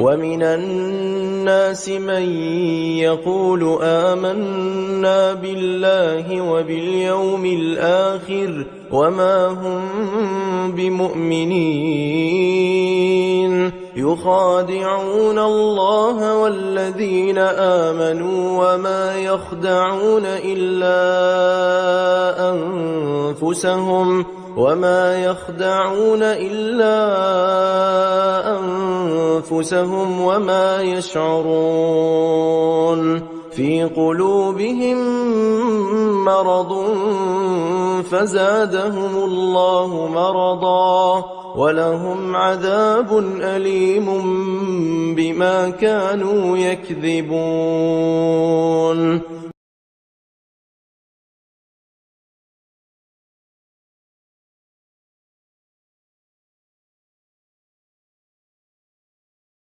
ومن الناس من يقول آمنا بالله وباليوم الآخر وما هم بمؤمنين يخادعون الله والذين آمنوا وما يخدعون إلا أنفسهم وما يشعرون في قلوبهم مرض فزادهم الله مرضا ولهم عذاب أليم بما كانوا يكذبون